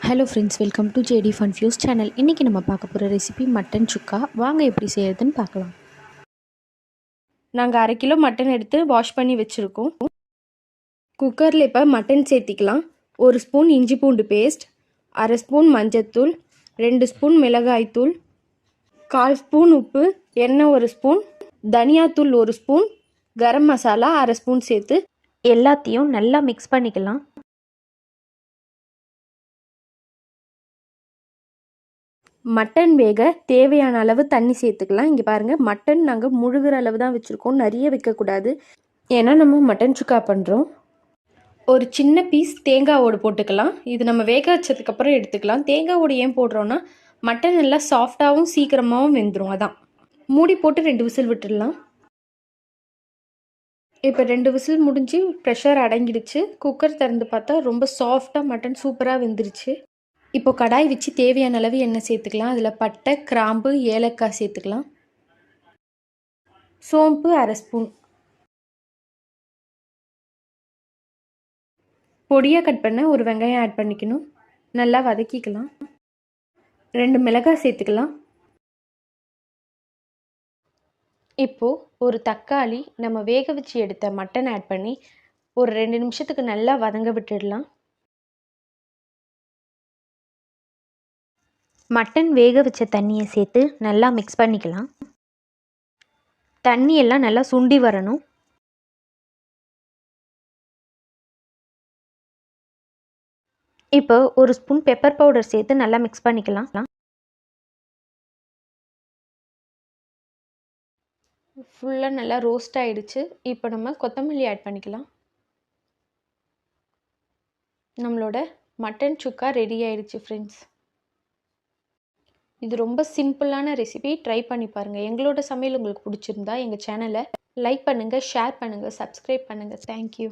Hello friends, welcome to JD fun fuse channel. இன்றைக்கி நம்ம பார்க்க போகிற ரெசிபி மட்டன் சுக்கா. வாங்க எப்படி செய்யறதுன்னு பார்க்கலாம். நாங்கள் 1/2 கிலோ மட்டன் எடுத்து வாஷ் பண்ணி வச்சுருக்கோம். குக்கரில் இப்போ மட்டன் சேர்த்திக்கலாம். 1 ஸ்பூன் இஞ்சி பூண்டு பேஸ்ட், 1/2 ஸ்பூன் மஞ்சத்தூள், 2 ஸ்பூன் மிளகாய்த்தூள், 1/4 ஸ்பூன் உப்பு, எண்ணெய் 1 ஸ்பூன், தனியாத்தூள் 1 ஸ்பூன், கரம் மசாலா 1/2 ஸ்பூன் சேர்த்து எல்லாத்தையும் நல்லா மிக்ஸ் பண்ணிக்கலாம். மட்டன் வேக தேவையான அளவு தண்ணி சேர்த்துக்கலாம். இங்கே பாருங்கள், மட்டன் நாங்கள் முழுகிற அளவு தான் வச்சுருக்கோம், நிறைய வைக்கக்கூடாது. ஏன்னா நம்ம மட்டன் சுக்கா பண்ணுறோம். ஒரு சின்ன பீஸ் தேங்காய் ஓடு போட்டுக்கலாம். இது நம்ம வேக வச்சதுக்கப்புறம் எடுத்துக்கலாம். தேங்காய் ஓடு ஏன் போடுறோன்னா மட்டன் நல்லா சாஃப்டாகவும் சீக்கிரமாகவும் வெந்துடும். அதான் மூடி போட்டு 2 விசில் விட்டுடலாம். இப்போ 2 விசில் முடிஞ்சு ப்ரெஷர் அடங்கிடுச்சு. குக்கர் திறந்து பார்த்தா ரொம்ப சாஃப்டாக மட்டன் சூப்பராக வெந்துருச்சு. இப்போ கடாய் வச்சு தேவையான அளவு எண்ணெய் சேர்த்துக்கலாம். அதில் பட்டை, கிராம்பு, ஏலக்காய் சேர்த்துக்கலாம். சோம்பு 1/2 ஸ்பூன், பொடியாக கட் பண்ண ஒரு வெங்காயம் ஆட் பண்ணிக்கணும். நல்லா வதக்கிக்கலாம். 2 மிளகாய் சேர்த்துக்கலாம். இப்போது ஒரு தக்காளி, நம்ம வேக வச்சு எடுத்த மட்டன் ஆட் பண்ணி ஒரு 2 நிமிஷத்துக்கு நல்லா வதங்க விட்டுடலாம். மட்டன் வேக வச்ச தண்ணியை சேர்த்து நல்லா மிக்ஸ் பண்ணிக்கலாம். தண்ணியெல்லாம் நல்லா சுண்டி வரணும். இப்போ 1 ஸ்பூன் பெப்பர் பவுடர் சேர்த்து நல்லா மிக்ஸ் பண்ணிக்கலாம். ஃபுல்லாக நல்லா ரோஸ்ட் ஆகிடுச்சு. இப்போ நம்ம கொத்தமல்லி ஆட் பண்ணிக்கலாம். நம்மளோட மட்டன் சுக்கா ரெடி ஆகிடுச்சு ஃப்ரெண்ட்ஸ். இது ரொம்ப சிம்பிளான ரெசிபி, ட்ரை பண்ணி பாருங்கள். எங்களோட சமையல் உங்களுக்கு பிடிச்சிருந்தா எங்கள் சேனலை லைக் பண்ணுங்கள், ஷேர் பண்ணுங்கள், சப்ஸ்கிரைப் பண்ணுங்கள். தேங்க்யூ.